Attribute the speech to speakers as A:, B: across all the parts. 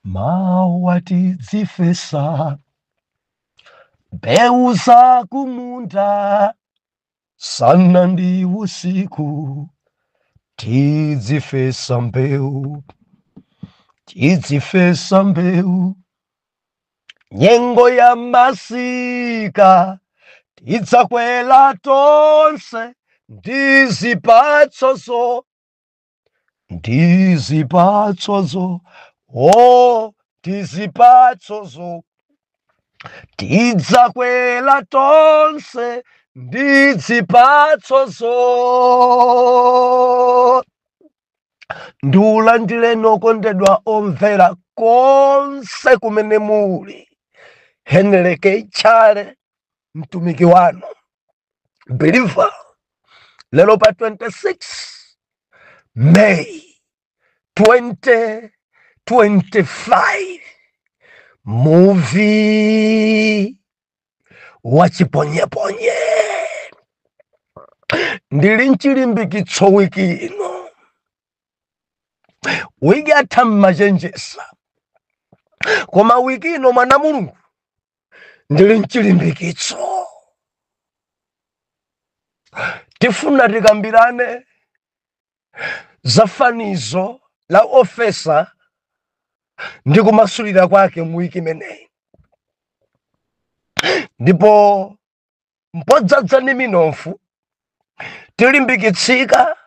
A: mawa tidzifesa mbeu za kumunda sana ndi usiku tidzifesa mbeu nyengo ya masika tidzakwela tonse ndizipatsozo tidzakwela tonse ndizipatsozo ndiulandile nokondedwa omvera konse kumene muli. Henry Chale mtumiki wanu believer lelo pa 26 May 2025 movie wachiponyeponye ndili nchilimbikitso wiki ino wiki atha mmachenjesa koma wiki ino mwana Mulungu ndili nchilimbikitso tifuna tikambirane zafanizo la ofesa ndi kumasulira kwake muwiki imeneyi ndipo mpodzadza ni minofu tilimbikitsika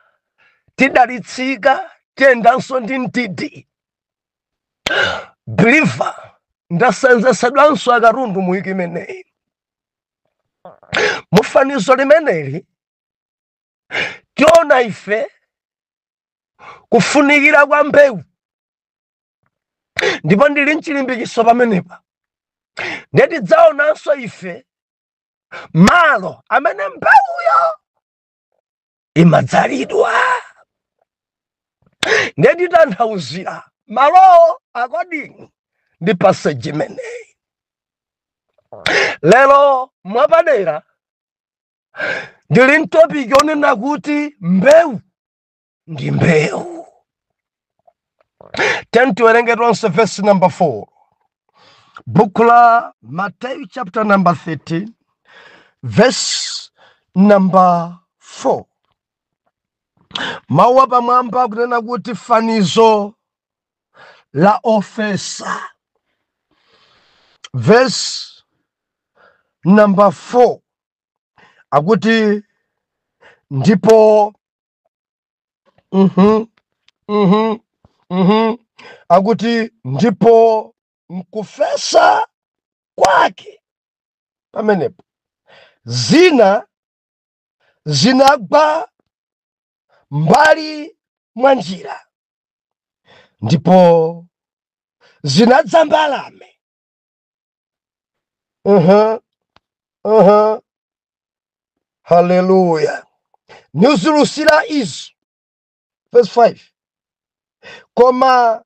A: tidalitsika tiyendanso ndi mtiti believer ndasenzesedwanso akarundu muwiki imeneyi. Mufanizo limeneli tiona ife kufunikira kwa mbewu ndipo ndili nchilimbikitso pamenepa ndetidzaonanso ife malo amene mbewuyo imadzalidwa ndetitanthauzira malowo akodini ndi passage imeneyi. Lero mwapadera ndili ntopiki onena kuti mbewu ndi mbewu. Tiwerenge tonse verse number 4 book la Matthew chapter number 13 verse number 4. Mawu pamwamba kunena kuti fanizo la ofesa. Verse number 4 akuti ndipo akuti ndipo mkufesa kwake pamenepo zina zinagwa mbali mwa njira ndipo zinadza mbalame. Hallelujah. Niuzilusira izo. Verse 5. Koma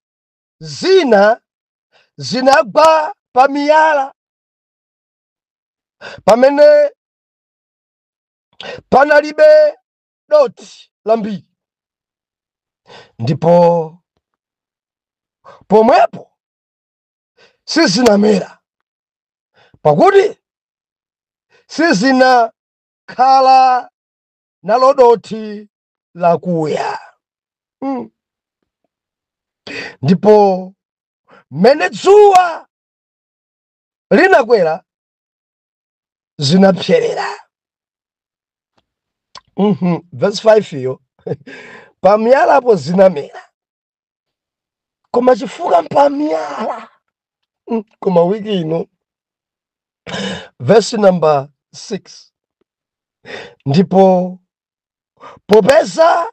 A: zina zinagwa pa miyala pamene panalibe doti lambiri ndipo pomwepo sizinamera pakuti sizinakhala nalo doti lakuya. Ndipo mene dzuwa linakwera zinapserera. Verse 5 iyo pamiyalapo zinamera koma chifukwa pamiyala koma wiki ino. Verse number 6 ndipo popeza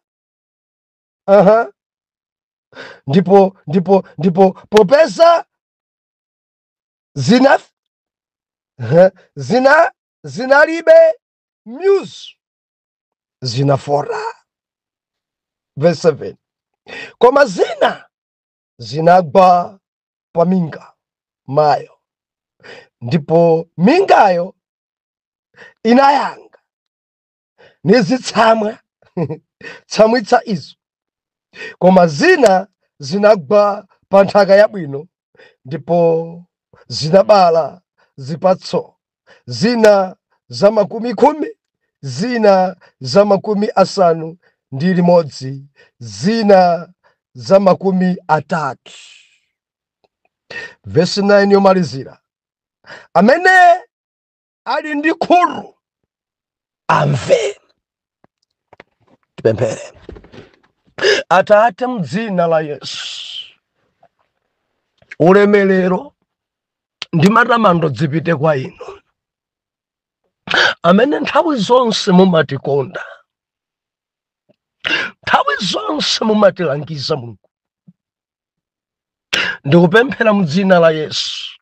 A: ndipo popeza zinalibe muse zinafora. Verse 7 koma zina zinagwa pa minga mayo ndipo mingayo inayanga nizitsamwa tsamwitsa izo. Koma zina zinagwa pa nthaka yabwino ndipo zinabala zipatso, zina za 10, zina za 50, zina za 30. Verse 9 yomalizira, amene ali ndi khutu amve. Tipemphere. Atate, m'dzina la Yesu, ulemerero ndi matamando zipite kwa inu, amene nthawi zonse mumatikonda, nthawi zonse mumatilangiza. Mulungu, ndikupemphera m'dzina la Yesu,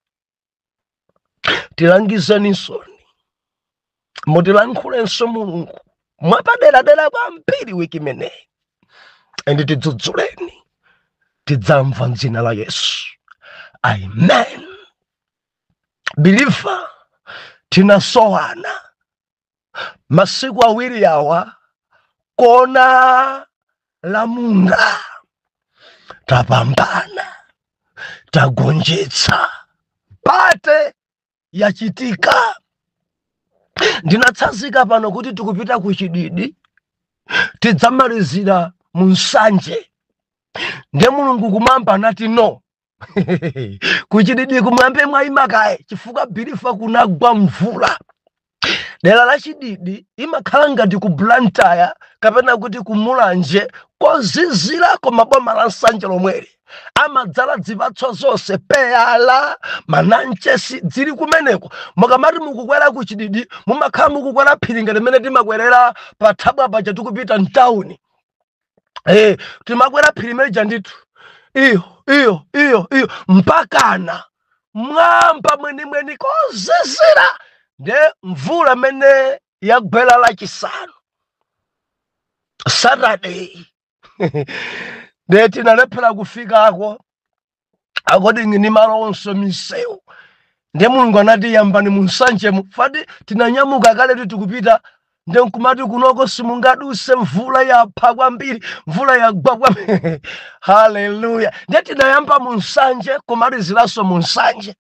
A: tilangizenisoni, mutilankhulenso Mulungu mwapaderadera kwambiri wiki imeneyi, ende tidzudzuleni, tidzamva m'dzina la Yesu. Amen. Believer, tinasowana masiku awiri yawa kona la munda, tapambana, tagonjetsa, pate yachitika. Ndinatsanzika pano kuti tikupita kuchididi, tidzamalizira mu nsanje. Nde Mulungu kumwamba anati no. Kuchididi kumwambe mwayima kaye, chifukwa Bilifa kunagwa mvula. Dera la chididi imakhala ngati ku Blantyre kapena kuti kumulanje kozizira koma boma la nsanje lomweli. Amadzala zipatso zonse, peyala, mananchesi zili kumeneko. Mukamati mukukwera kuchididi, mumakhala mukukwera phiri ngati limene timakwerera pa thabwa paja tikupita mtawuni. Timakwera phiri limene janditu iyo mpakana mwamba mweni kozizira. Nde mvula mene yagwera lachisanu, Saturday. Nde tinalephera kufikako, akodi ngini malo onse misewu. Nde Mulungu anati yambani mu nsanje, fati tinanyamuka kale tikupita. Nde nkumati kunoko simungaduse, mvula yapha kwambiri, mvula yagwa kwambiri. Hallelujah. Nde tinayamba mu nsanje, kumaliziranso mu nsanje.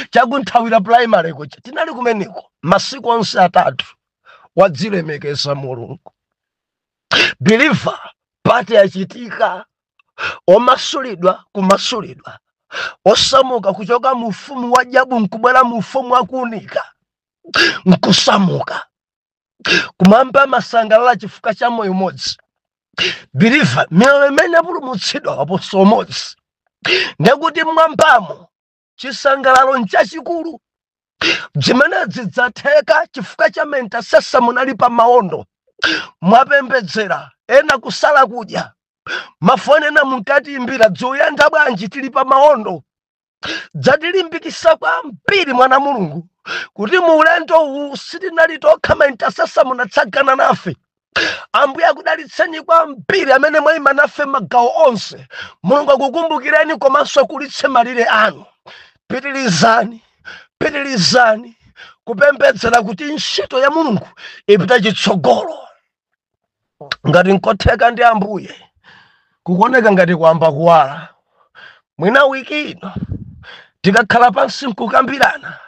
A: Chakunthawira primary kucha tinali kumeneko masiku onse atatu, wadzilemekeza Mulungu. Believer, pate yachitika, omasulidwa kumasulidwa, osamuka kuchoka mu ufumu wa Jabu nkubwera mu ufumu wa kuunika, nkusamuka kumwamba masangalala chifukwa cha moyo umodzi. Believer, miyoyo imene yapulumutsidwa waponso umodzi. Ndekuti mwambamo chisangalalo nchachikulu, zimene zidzatheka chifukwa cha mentasesa munali pa maondo, mwapembedzera, ena kusala kudya, mafoni ena munkati imbira dzuyenda bwanji tili pa maondo. Dzatilimbikisa kwambiri mwana Mulungu kuti mu ulendo uwu sitinali tokha, mentasesa munatsagana nafe. Ambuye akudalitseni kwambiri amene mwayima nafe magawo onse. Mulungu akukumbukireni komanso kulitse malire anu. Pitirizani kupembedzera kuti ntchito ya Mulungu ipita chitsogolo. Ngati nkotheka ndi Ambuye kukoneka ngati kwamba kuwala, mwina wiki ino tikakhala pansi nkukambirana,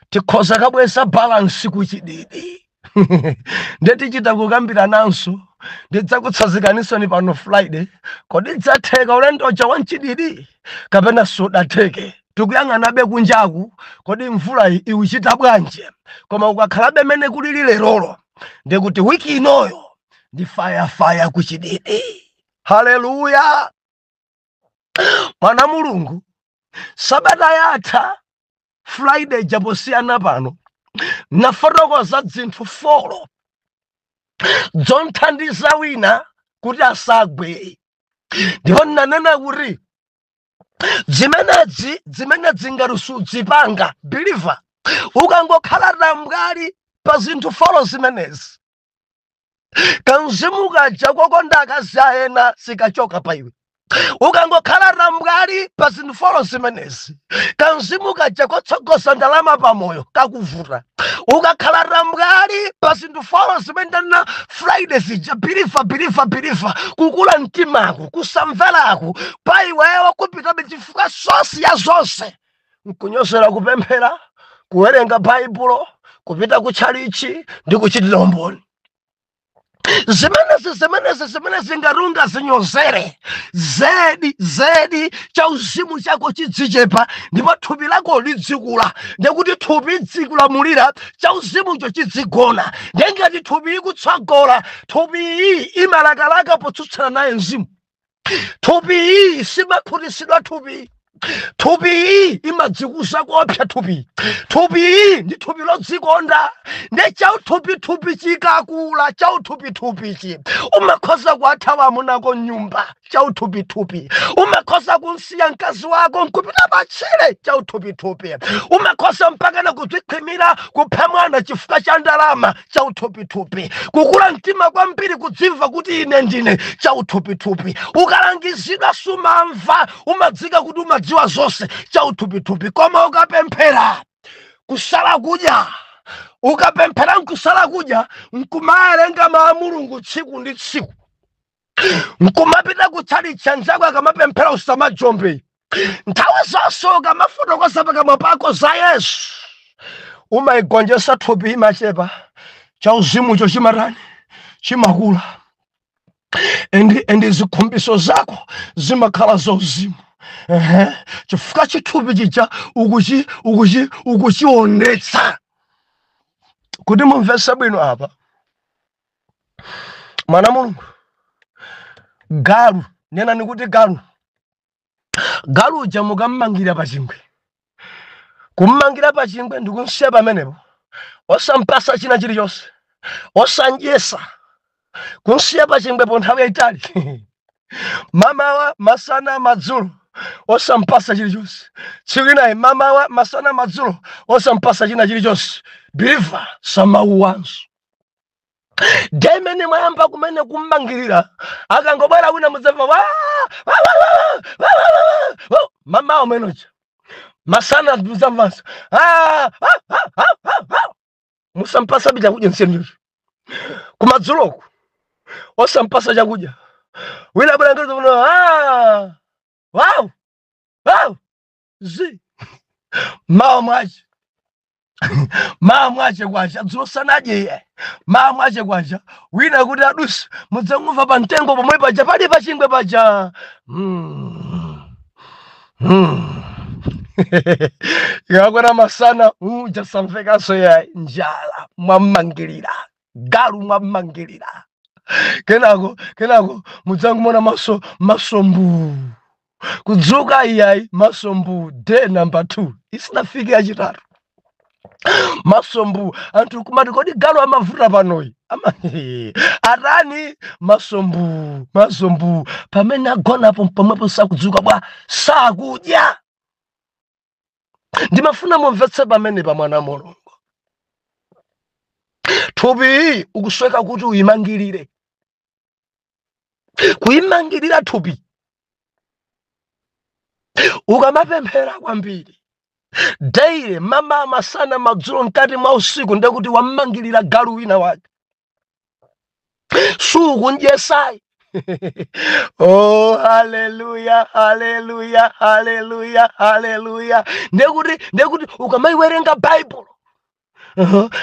A: tikhoza kabweza balance kuchididi. Nde tichita kukambirananso, ndidzakutsanzikanisoni pano Friday, kodi dzatheka ulendo uja wanchididi kapena sudatheke. Tikuyang'anabe kunjaku, kodi mvula iuchita bwanji. Koma ukakhalabe mene kulili lerolo, ndekuti wiki inoyo ndi fire kuchididi. Hallelujah. Mwana Mulungu, Sabata yatha Friday japosiyana pano nafotokoza zinthu 4 zonthandiza wina kuti asagwe. Ndipo nanena kuti zimenezi ngati sudzipanga, believer, ukangokhala tambwali pa zinthu 4 zimenezi, kanzimu kaja kokonda akazi ena sikachoka pa iwe. Ukangokhala tambwali pa zinthu 4 zimenezi, kanzimu kaja kotsogoza ndalama pamoyo kakuvuta. Ukakhala tambwali pa zinthu 4 zimene Friday zija, believer, kukula mtimako, kusamverako pa iwewo kupitabe chifukwa sosi ya zonse nkunyozera kupemphera, kuwerenga baibulo, kupita kutchalichi ndi kuchitira umboni. Zimenezi ngarunga zinyozere zedi chauzimu chako chidzichepa ndipo thupi lako lidzikula. Ndikuti thupi dzikulamulira chauzimucho chidzigona. Ndengati thupi ikutsogola, thupi iyi imalakalaka potsutsana naye mzimu. Thupi iyi simakhutisidwa thupi. Thupi iyi imadzikuza kopsa thupi. Thupi iyi ndi thupi lodzikonda. Nde thupi chikakula thupi umakhoza kuathawa munako nyumba thupi. Umakhoza kunsiya mkazi wako nkupita pachire thupi. Umakhoza mpakana kudzikhwimira kupha mwana chifukwa cha ndalama thupi. Kukula mtima kwambiri kudzimva kuti ine ndine thupi. Ukalangizidwa sumamva, umadzika kuti umadziwa zonse thupi. Koma ukapemphera kusala kudya, ukapemphera nkusala kudya, nkumawerenga mawu a Mulungu tsiku ndi tsiku, nkumapita kutchalichi anzako akamapemphera usamajombe. Nthawi zonse ukamafotokoza pakamwa pako za Yesu, umayigonjetsa thupi imachepa, chauzimucho chimatani chimakula, endi zikhumbiso zako zimakhala zauzimu. Chifukwa chithupi chicha ukuchionetsa. Kuti mumvetse bwino apa, mwana Mulungu, galu, nena nikuti galu uja mukammangira pachingwe. Kummangira pachingwe ndikunsiya pamenepo, osampasa china chilichonse, osanjesa, kunsiya pachingwepo nthawi yayitali. Mamawa masana madzulo osampasa chilichonse. Tsiku linayi mamawa masana madzulo osampasa china chilichonse. Believer samauwanso. Demene mwayamba kumene kummangirira, akangobwera wina mudzamva mamawa mwenocha. Masana mudzamvanso musampasa chakudya nsiyeni. Kumadzuloko osampasa chakudya, wina bwera ngati wow zi mawa mwache kwacha dzulo sanadye mawa mwache kwacha, wina kuti adusi mudzangumva pa mtengo pomwe paja pali pachingwe paja. Ikakwera masana chasamvekanso ya njala, mwammangirira galu, mwammangirira. Kenako mudzangumona masombu kudzuka iyayi masombu day number 2 isinafike yachitatu. Masombu anthu kumati kodi galu amavuta panoyi atani masombu pamene agonapo pomwepo sakudzuka bwa sakudya. Ndimafuna mumvetse pamene pa mwana Mulungu, thupi ukusweka kuti uyimangirire. Kuyimangirira thupi ukamapemphera kwambiri daily, mama masana madzulo mkati mwa usiku, ndekuti wammangirira galu wina wake sukundyesai. Oh, hallelujah, hallelujah, hallelujah, hallelujah. Ndekuti ukamayiwerenga Bible,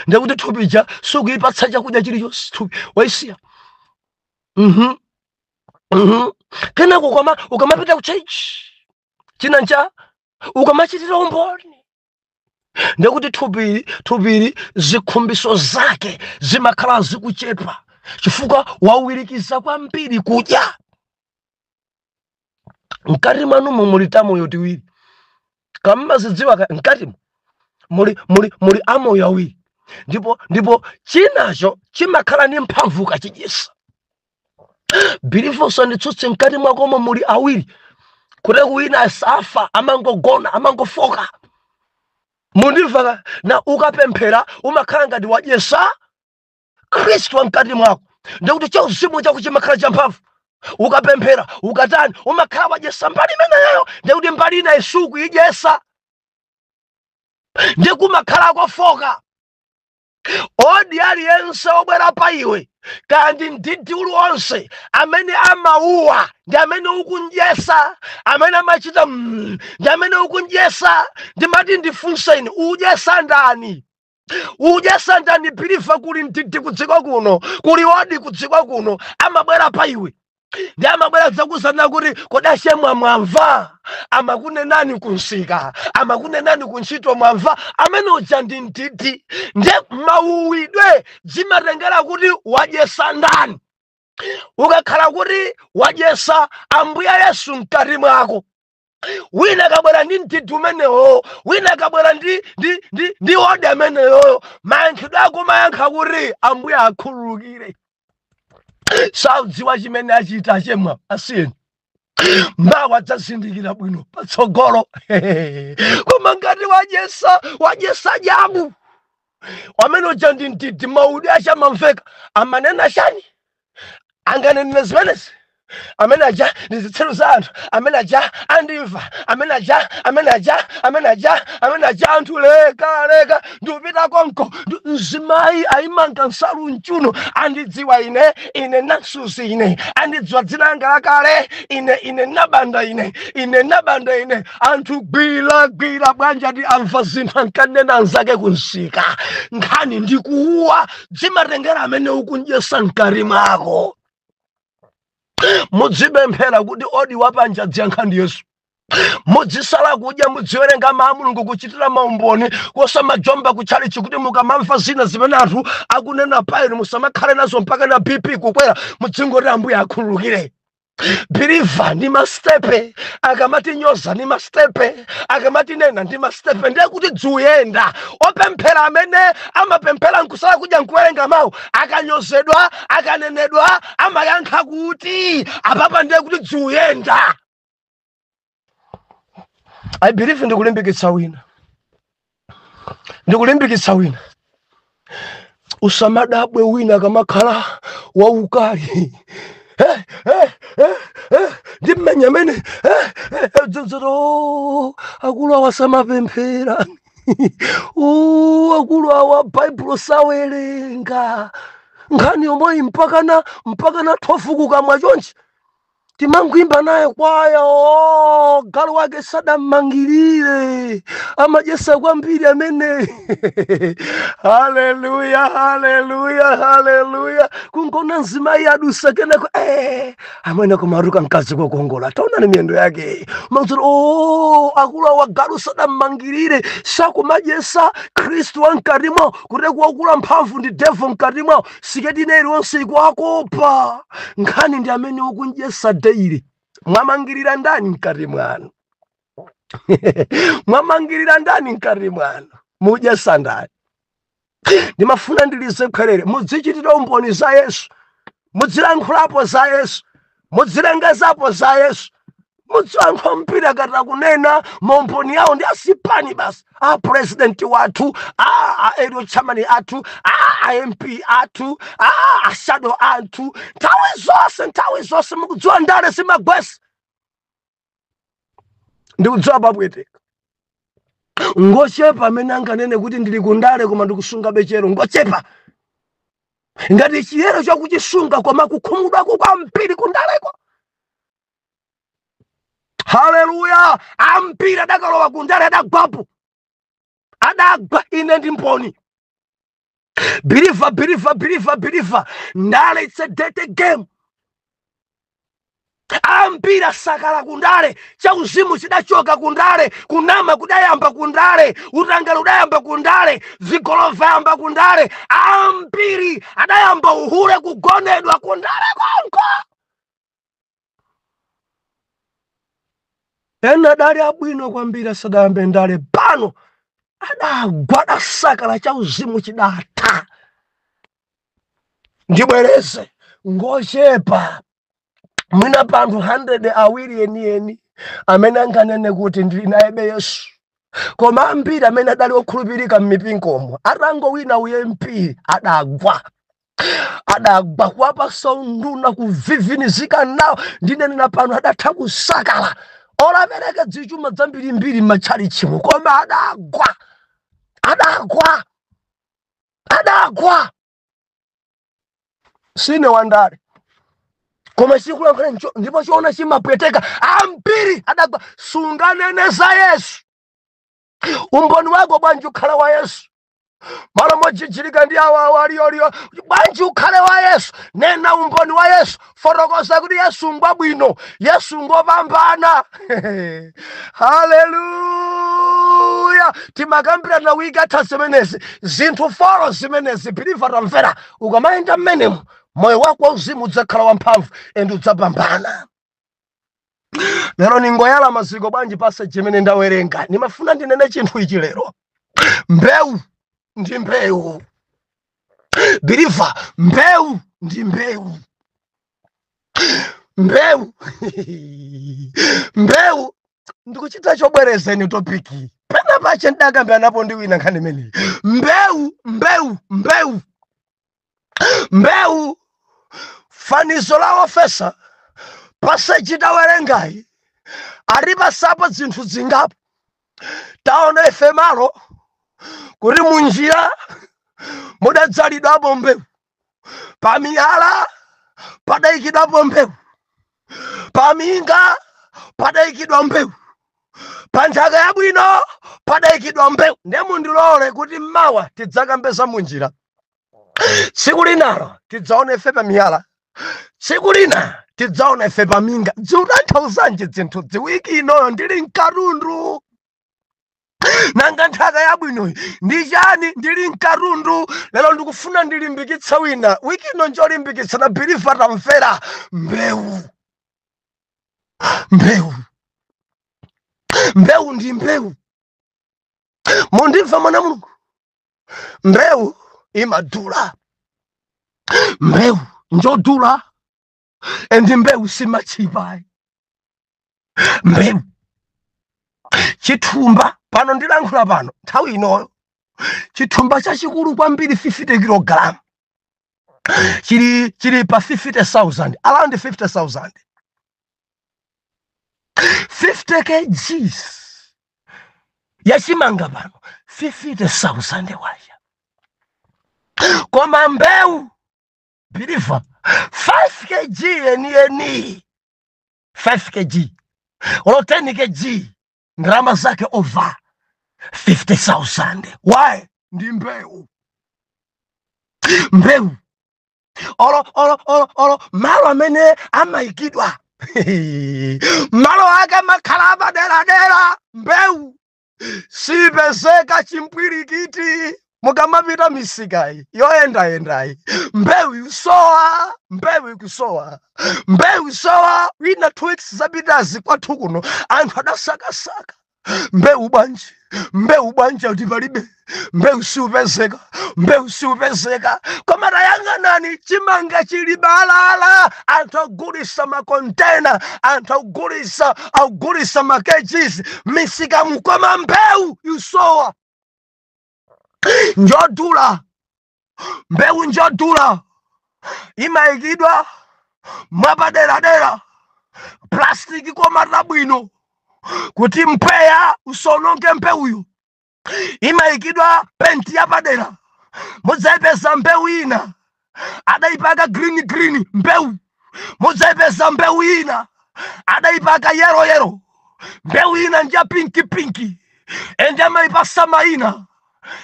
A: ndekuti thupicha sukuyipatsa chakudya chilichonse thupi waisiya. Kenako ukamapita ku church chinancha ukamachitira umboni, ndekuti thupili zikhumbiso zake zimakhala zikuchepa chifukwa wawirikiza kwambiri kudya. Mkati mwanumo muli tamoyo tiwiri, kama zidziwa mkati muli amoyo awiri, ndipo chinacho chimakhala ni mphamvu kachidyesa. Bilifonso nditsutse mkati mwakomo muli awiri, kuti wina asafa amangogona amangofoka. Mundimva na ukapemphera umakhala ngati wadyesa Kristu mkati mwako, ndikuti chauzimu chako chimakhala champhamvu. Ukapemphera ukatani umakhala wadyesa mbali imeneyo, ndikuti mbali ina isuku idyesa, ndikumakhala kwafoka. Odi aliyense obwera pa iwe kandi ndidi uliwonse amene amauwa ndi amene ukunjesa, amene amachita ndi amene ukunjesa. Ndimati ndifunseni, ujesa ndani? Ujesa ndani? Believe kuli ndidi kudziko kuno, kuli odi kudziko kuno, amabwera pa iwe ndi amabwera zakuzana kuti kodashe mwamva, amakunenani kunsika, amakunenani kuntchito mwamva. Amene uja ndi ndidi. Nde mauwidwe zimatengera kuti wajesa ndani. Ukakhala kuti wajesa Ambuye Yesu mkati mwako, wina kabwera ndi ndidi umenewo, wina kabwera ndi odi ameneyo, mayankhidwe ako mayankha kuti Ambuye akhululukire. Saudziwa chimene achita chemwa asiyeni mbawa adzazindikira bwino patsogolo. Koma ngati wajesa jabu, amene uja ndi ndidi, maudwe achamamveka, amanena chani? Anganene zimenezi? Amene aja ndi zitselu za anthu, amene aja andimva, amene aja anthu leka ndipita konko. Mzimayi ayimanga nsalu mchuno, andidziwa ine Nasusi ine, andidziwa dzina langa lakale ine nabanda ine. Anthu gwira bwanja ndi amva zinthu ankanena anzake kunsika. Nkhani ndikuwa zimatengera amene ukunjesa mkati mwako. Mudzipemphera kuti odi wapanja dziyankha ndi Yesu. Mudzisala kudya, mudziwerenga mawu a Mulungu, kuchitira maumboni, kusamajomba kutchalichi kuti mukamamva zina zimene anthu akunena pa inu musamakhale nazo mpaka na BP kukwera, mudzingo kuti Ambuye akhululukire. Believe ndi mastepe, akamati nyoza ndi mastepe, akamati nena ndi mastepe. Ndiye kuti dzuyenda. Opemphera amene amapemphera nkusala kudya nkuwerenga mawu, akanyozedwa, akanenedwa, amayankha kuti apapa. Ndiye kuti dzuyenda. I believe ndikulimbikitsa wina. Usamadabwe wina kamakhala waukali. Ndimenya amene akulu awasamapemphera, akulu awa Baibulo sawerenga, nkhani yomwe mpaka na thofukuka mwachonchi. Timangwimba naye kwaya, galu wake sadammangirire, amajesa kwambiri amene. Haleluya. Kungona nzimayi adusa kenako, amene kumaruka mkazi kwa kongola. Taona ni miendo yake. Mazuru, akulu wa galu sadammangirire, saku majesa Kristu wankarimo, kureku wakula mpamvu ndi devo mkarimo, siketi neri onse ikuwakopa. Nkani ndi amene ukunjesa daily. Mwamangirira ndani mkati mwanu? Mwamangirira ndani mkati mwanu? Mujesa ndani? Ndimafuna ndilize kwerere, mudzichitira umboni za Yesu, mudzilankhulapo za Yesu, mudzilengezapo za Yesu. Mudziwankho mpira kata kunena maumboni yawo ndi asipani basi. President watu, Edo Chamani atu, MP atu, Shadow atu. Tawe zose mukudziwa ndale simagwesi. Ndikudziwa babwete. Ngochepa amene anganene kuti ndili kundale koma ndikusunga bechero. Ngochepa. Ngati chiyero chakuchisunga koma kukhumudwako kwa mpiri kundaleko. Haleluya. Ampira adakalowa kundale adagwapo. Adagwa ine ndi mboni. Believer. Ndale, it's a dirty game. Ampira sakala kundale, chauzimu chidachoka kundale, kunama kudayamba kundale, utangalo udayamba kundale, zigolova yamba kundale, ampiri adayamba uhure kugonedwa kundale konko. Ena dali abwino kwambira sadayambe ndale pano, adagwada sakala chauzimu chidata. Ndibwereze, ngochepa. Mwina panthu 100 awiri eni amene anganene kuti ndili naye Yesu. Koma ambiri amene adali okhulupirika m'mipingomo atango wina UMP adagwa kuwapa saunduna kuvivinizika nawo. Ndinenena pano adatha kusakala olapereka zichuma zambirimbiri m'matchalichi koma adagwa. sine wandale koma chikula nkale ndipo chiona chimapweteka ambiri adagwa sunganeneza Yesu umboni wako bwanji ukhala wa Yesu malo mojijilika ndi awa aliyo bwanji ukhale wa Yesu nena umboni wa Yesu fotokoza kuti Yesu ngwabwino Yesu ngopambana haleluya timakambira na wika tasemenezi zinthu foro zimenezi believer tamvera ukamayenda mmenemo moyo wako wauzimu udzakhala wamphamvu ende udzapambana. Lero ningoyala maziko bwanji pasa chimene ndawerenga nimafuna ndinene chinthu ichi lero. Mbewu ndi mbewu believer, mbewu ndi mbewu mbewu ndikuchita chobwerezeni topiki pena pache ndakambe anapo ndiwina nkhani meni mbewu fanizo la ofesa pasa chitawerengai aripa sapo zinthu zingapo taona ife malo kuti munjira mudadzalidwapo mbewu pamiyala padayikidwapo mbewu paminga padayikidwa mbewu panthaka yabwino padayikidwa mbewu ndemundilole kuti mmawa tidzakambeza munjira tsiku linalo tidzaona ife pamiyala tsiku lina tidzaona ife paminga ziutanthauzanje zinthu ziwiki inoyo ndili mkarundu nanga nthaka yabwino ndi chani ndili mkarundu lero ndikufuna ndilimbikitsa wina wiki ino njolimbikitsa na believer tamvera mbewu ndi mbewu mundimva mwana Mulungu mbewu imadula mbewu njodula endi mbewu simachipa mbewu chithumba pano ndilankhula pano nthawi inoyo chithumba chachikulu kwambiri 50 kg chili pa 50,000 around 50,000 50 kgs yachimanga pano 50,000 waja koma mbewu believer 5 kg eni 5 kg or 10 kg ndrama zake over 50,000 why ndi mbewu olo malo amene amayikidwa malo ake makhalaba dera mbewu sipezeka chimpwirikiti mukamapita misikayi yoyendayendayi mbewu ikusowa wina 2 weeks zapitazi kwathu kuno anthu adasakasaka mbewu bwanji kuti palibe mbewu siupezeka koma tayang'anani chimanga chili balala anthu agulisa makontena anthu agulisa makgs misika mukoma mbewu yusowa mbewu njodula imayikidwa mwapaderadera plastiki komata bwino kuti mpweya usononge mbewuyo imayikidwa penti yapadera mudzayipeza mbewu ina adayipaka green mbewu mudzayipeza mbewu ina adayipaka yero mbewu ina nja pinki ende amayipasa maina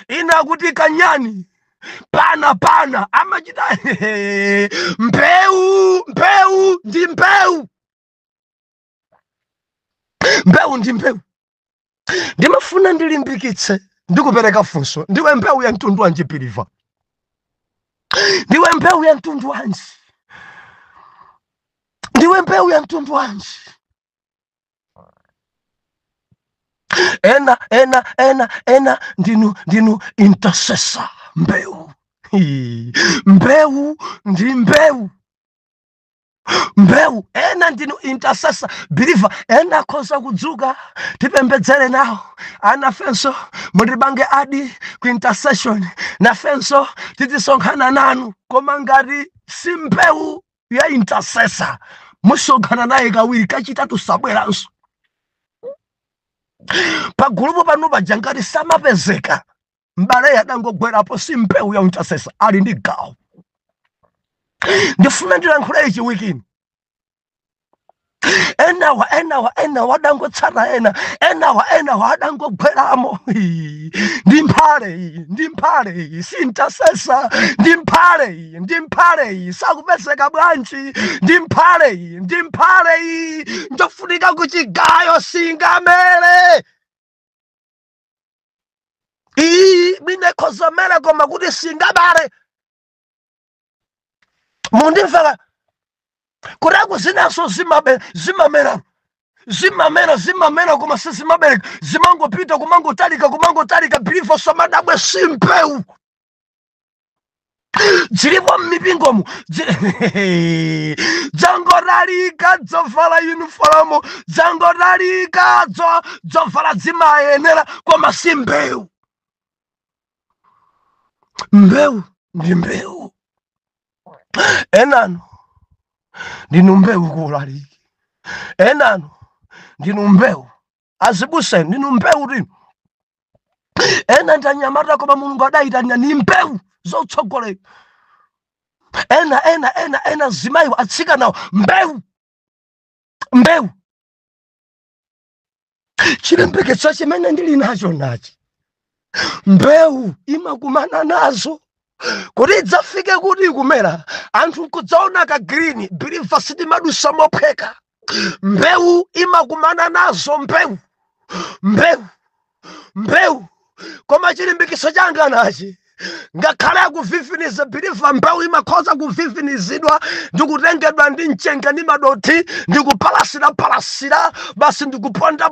A: ina kuti kanyani pana amachita mbewu ndi mbewu ndimafuna ndilimbikitse ndikupereka funso ndiwe mbewu ya mtundu wanji believer ndiwe mbewu ya mtundu wanji ena ndinu intercessor mbewu ndi mbewu ena ndinu intercessor believer ena khoza kudzuka tipembedzere nawo anafenso mutibange adi ku intercession nafenso titisonkhana nanu koma ngati si mbewu ya intercessor musonkhana naye kawiri kachitatu sabweranso pagulupo pano pajangati samapezeka mbale yadangogwerapo si mbewu ya intercessor ali ndi gawo ndifuna ndilankhula ichi wikini. Enawa dango tsara enawa dango gweramo. Ndimphale sintasesa ndimphale sakupeseka bwanji ndimphale ndofunika kuchigayo singamele mine kozomele koma kuti singabale mundimvera kuraku zinaso zimamera koma sizimabereka zimangopita kumangotalika bilifo samadabwe simpeu zilipo mmipingomu dzangoralika dzovala uniformu dzangoralika dzovala zimayenera koma simbewu. Mbewu ndi mbewu. Enano ndinu mbewu kulaliki. Enano ndinu mbewu azibuse ndinu mbewu lino. Ena ndanyamata koma Mulungu adayitanya ni mbewu zotsogolera. Ena zimayi atsika nawo mbewu. Chilembeketso chimene ndili nacho nachi mbewu imakumana nazo kuti idzafike kuti kumera anthu kudzaona ka green biliva sitimadusa mopheka. Mbewu imakumana nazo mbewu koma chilimbikiso changa nachi ngakhale akuviviniza biliva mbewu imakhoza kuvivinizidwa ndikutengedwa ndi mchenga ndi madoti ndikupalasira basi ndikuponda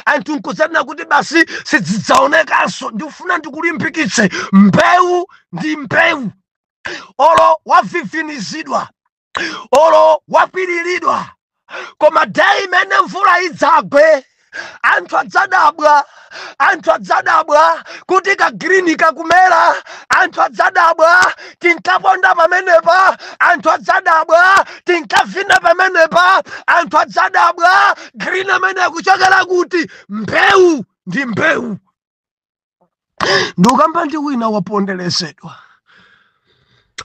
A: anthu nkuzana kuti basi sidzidzaonekanso. Ndifuna ndikulimbikitse mbewu ndi mbewu. Olo wavivinizidwa olo wakwiriridwa koma dai imene mvula idzagwe anthu adzadabwa kuti ka green kakumera. Anthu adzadabwa tinkaponda pamenepa. Anthu adzadabwa tinkavina pamenepa. Anthu adzadabwa green amene kuchokera kuti mbewu ndi mbewu. Ndukamba ndi wina waponderesedwa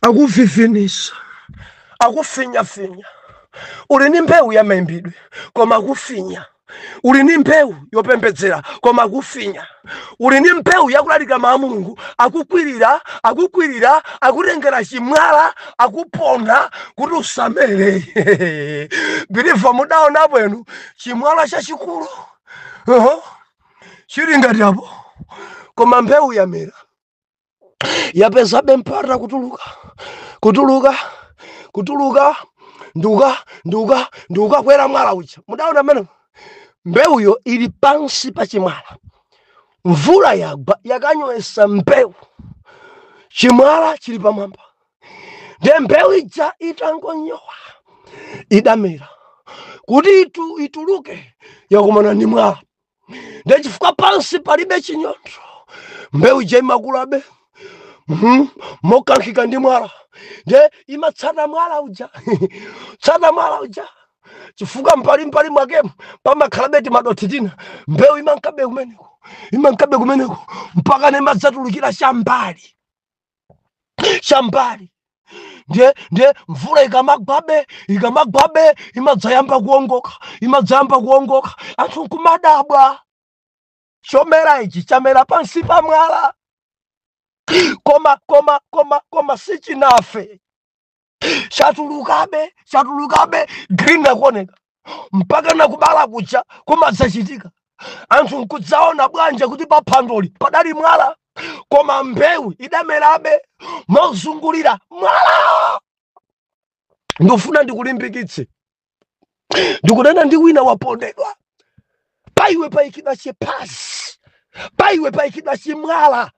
A: akuvivinisa akufinyafinya. Uli ni mbewu ya mayimbidwe koma akufinya. Uli ni mbewu yopembedzera koma akufinya. Uli ni mbewu yakulalika mawu a Mulungu akukwirira akutengera chimwala akuponda kuti usamere. Biliva mudaona bwenu chimwala chachikulu chili ngati apo koma mbewu yamera yapeza bempara kutuluka nduka kwera mwala ucha. Mudaona mene mbewuyo ili pansi pa chimwala. Mvula yagwa yakanyoesa mbewu chimwala chili pamwamba. Nde mbewu ija itangonyowa idamera kuti ituluke yakumana ni mwala. Nde chifukwa pansi palibe chinyontho mbewu ija imakulabe mokankhika ndi mwala. Nde imatsata mwala uja tsata mwala uja chifukwa mpali mwakemo pamakhalabe madoti tina. Mbewu imankabe kumeneko mpaka nemadzatulukira shambali. Ndiye mvula ikamagwabe imadzayamba kuongoka. Anthu nkumadabwa chomera ichi chamera pansi pa mwala koma sichinafe. Chatulukabe green nakuoneka mpaka nakubala kucha kumadzachitika. Anthu nkudzaona bwanja kuti pa phandoli padali mwala koma mbewu idamerabe mozungulira mwala. Ndofuna ndikulimbikitse ndikunena ndi wina wapondedwa. Paiwe paikidwa chipasi, paiwe paikidwa chimwala,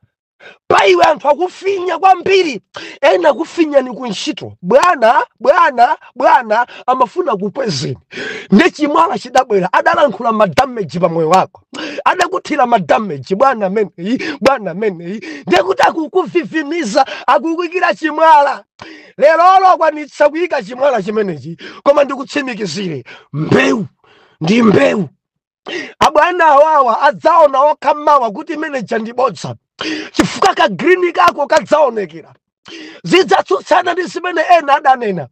A: paiwe anthu akufinya kwambiri. Ena kufinya ni kunchito. Bwana amafuna kukwezeni. Ndi chimwala chidabwera adalankhula madameji pa moyo wako. Adakuthira madameji bwana amene ndikuti akukuviviniza akukwikira chimwala. Lero kwanitsa kuyika chimwala chimenechi koma ndikutsimikizire mbewu ndi mbewu. Abwana awawa adzaona okamawa kuti meneja ndibodza chifukwa ka green kako kadzaonekera. zidzatsutsana ndi zimene ena adanena.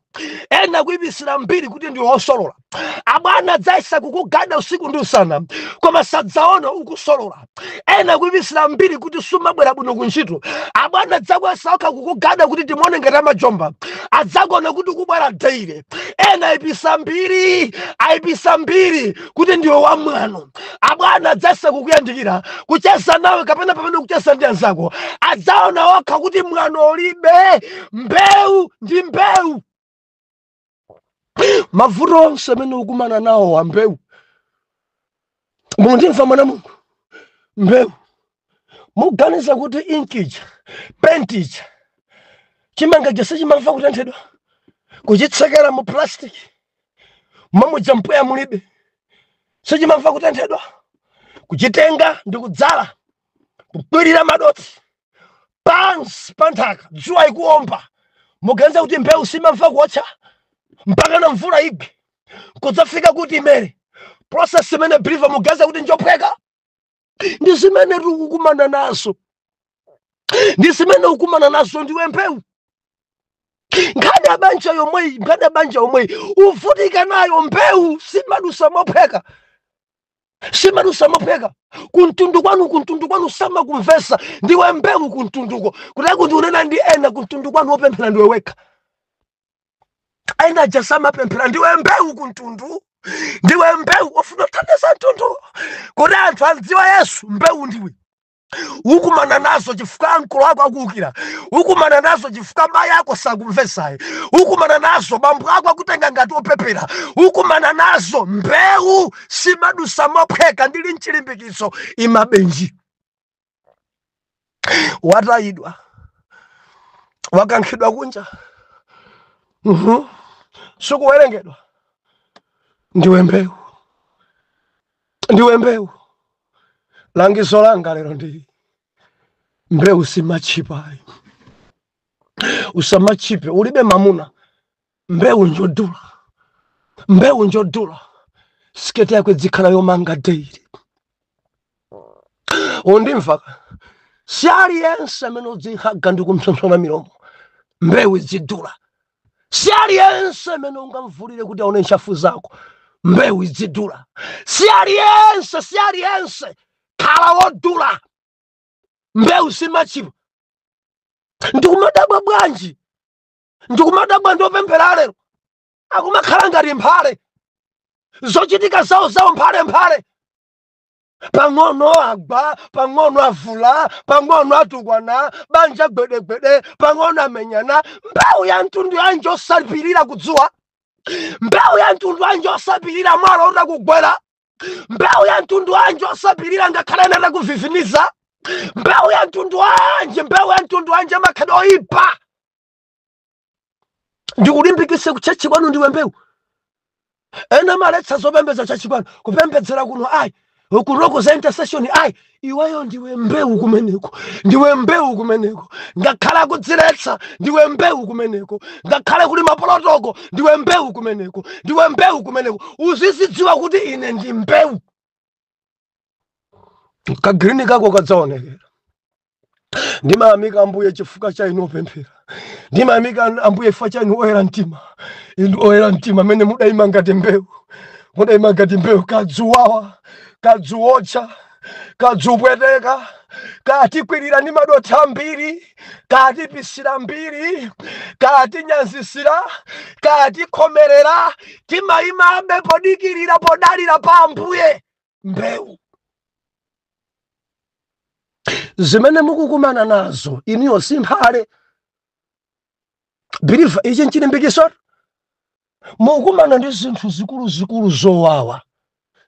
A: Ena kuibisira mbiri kuti ndi osolola. Abwana adzayesa kukugada usiku ndi usana koma sadzaona ukusolola. Ena kuibisira mbiri kuti sumabwera bwino kuntchito. Abwana adzakwesa kukugada kuti timuone ngati amajomba. Adzakuona kuti ukubwera daily. Ena aibisa mbiri kuti ndiwe wamwano. Abwana adzayesa kukuyandikira kucheza nawe kapena pamene kucheza ndi anzako. Adzaona okha kuti mwano ulibe. Mbewu ndi mbewu. Mavuto onse amene ukumana nawo wa mbewu. Mundimva mwana Mulungu. Mbewu. Muganiza kuti inkija, pentija, chimanga jese chimamva kutenthedwa, kuchitsekera mu plastic, mamudza mpweya mulibe, sichimamva kutenthedwa, kuchitenga ndi kudzala, kukwirira madotsi, pansi pa nthaka, dzuwa ikuomba. Muganiza kuti mbewu simamva kuotcha mpaka na mvula igwe, kudzafika kuti imere. Process imene believer muganiza kuti njophweka. Ndi zimene ukukumana nazo. Ndi zimene ukumana nazo ndiwe mbewu. Ngati abanja yomwe uvutika nayo mbewu simadusa mopheka. Simadusa mopheka. Kuntundu kwanu sama kumvesa ndiwe mbewu kuntunduko. Kuti unena ndi ena kuntundu kwanu opemphera ndiwe wekha. Aina jasama pemphera ndiwe mbewu kuntundu. Ndiwe mbewu ofuna thandeza ntundu. Kuti anthu adziwa Yesu mbewu ndiwe. Ukumana nazo chifukwa mkolo wako akuukira. Ukumana nazo chifukwa mai ako sakumvesayi. Ukumana nazo bambo ako akutenga ngati opepera. Ukumana nazo mbewu simadusa mopheka ndili nchilimbikiso imabenji. Watayidwa. Wakankhidwa kunja. Sukuwerengedwa. Ndiwe mbewu. Ndiwe mbewu. Langizo langa lero ndi mbewu simachipa. Usamachipe ulibe mamuna. Mbewu njodula. Mbewu njodula. Sikete yako dzikhala yomanga daily. Undimva. Si aliyense amene udzihaga ndi kumsonsona milomo. Mbewu idzidula. Si aliyense amene ungamvulire kuti aone ntchafu zako. Mbewu idzidula. Si aliyense khala wodula. Mbewu simachipa. Ndikumadabwa bwanji. Ndikumadabwa ndopemphera lero. Akumakhala ngati mphale. Zochitika zawo mphale. Pang'ono agba, pang'ono avula, pang'ono atukwana, banja gwedegwede, pang'ono amenyana. Mbewu ya mtundu yanje osapirira kudzuwa. Mbewu ya mtundu wanje osapirira mwala utakugwera. Mbewu ya mtundu wanje osapirira ngakhale natakuviviniza. Mbewu ya mtundu wanje makhedwe oyipa. Ndikulimbikitse kuchechi kwanu ndiwe mbewu. Ena maletsa zopembedza chechi kwanu kupembedzera kuno ayi. Ukuroko za intercession ayi. Iweyo ndiwe mbewu kumeneko. Ndiwe mbewu kumeneko. Ngakhala kudziletsa ndiwe mbewu kumeneko. Ngakhala kuli mapolotoko ndiwe mbewu kumeneko. Ndiwe mbewu kumeneko. Uzidziwa kuti ine ndi mbewu. Kagrini kako kadzaonekera. Ndimayamika Ambuye chifukwa cha inu opemphera. Ndimayamika Ambuye chifukwa cha inu oyera mtima. Inu oyera mtima amene mudayima ngati mbewu. Mudayima ngati mbewu kadzuwawa, kadzuwocha, kadzupweteka, katikwirira ndi madotha ambiri, katipisira mbiri, katinyanzisira, katikhomerera, timayimabe podikirira podalira pa Ambuye. Mbewu. Zimene mukukumana nazo iniyo simphale. Believer ichi nchilimbikiso. Mukumana ndi zinthu zikulu zowawa.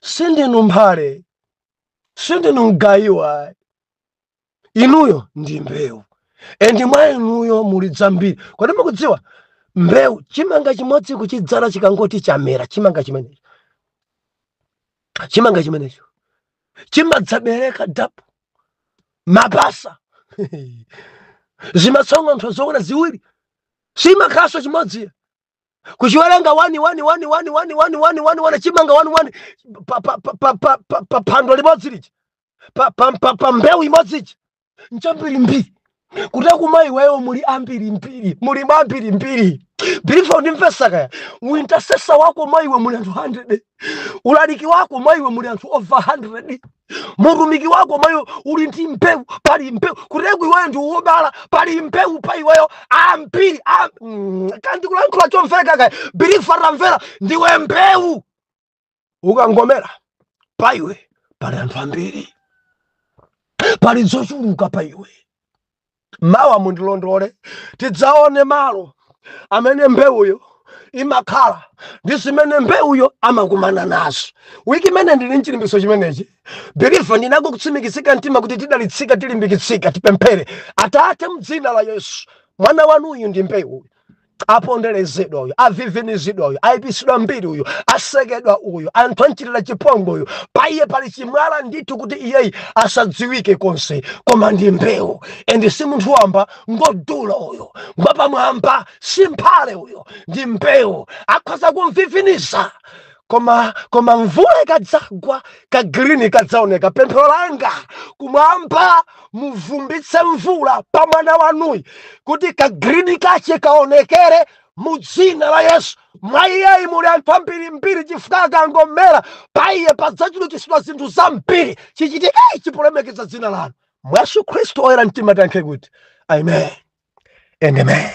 A: Sindinu mphale. Sindinu mgayiwa. Inuyo ndi mbewu. Endi mwa inuyo muli dzambiri. Kodi mukudziwa mbewu chimanga chimodzi kuchidzala chikangoti chamera chimanga chimenecho. Chimanga chimenecho chimadzabereka dapu. Mabasa. Zimatsonga zoona ziwiri. Simakhaso chimodzi. Kuchiwerenga 1 chimanga 1 pa phando limodzi lichi. Pa mbewu imodzi ichi. Nchambiri mbiri. Kutaku mai wewe muli ambiri mpiri, muli mambiri mpiri. Bilifa unimfesa kaya. Uintercessor wako maiwe muli antu 100. Ulaliki wako maiwe muli antu over 100. Murumiki wako maiwe ulinti mpeu, pali mpeu. Kutegu iwe ndu ubala, pali mpeu pai wewe. Ampiri, kanti kulankula chomfeka kaya. Bilifa ramvela, ndiwe mpeu. Uga ngomera, paiwe, pali antu ambiri. Pali zochuluka paiwe. Mawa mundilondole, tidzaone malo amene mbeuyo imakhala ndisimene mbeuyo amakumana naso. Wiki mene ndili nchilimbiso chimenechi, Bilifa ndinako kutsimikisika mtima kuti tidalitsika tilimbikitsika tipemphere Atate mdzina la Yesu, mwana wanuyu ndi mbeu aponderezedwa uyu, avivinizidwa uyu, aipisidwa mbiri uyu, asekedwa uyu, anthu anchitira chipongwe uyu, paiye pali chimwala ndithu kuti iyeyi asadziwike konse, koma ndi mbewu. Endi si munthu wamba ngodula uyu, ngwapamwamba simphale uyu, ndi mbewu, akhoza kumviviniza. Koma mvula ikadzagwa, ka green kadzaoneka. Pemphero langa kumwamba muvumbitse mvula pa mwana wanuyi kuti ka green kache kaonekere mu dzina la Yesu. Mwa iyeyi muli anthu ambiri mbiri chifukwa akangomera paiye padzachulukitsidwa zinthu zambiri. Chichitika ichi polemekeza dzina lanu. Mwa Yesu Khristu oyera mtima tiyankhe kuti amen and amen.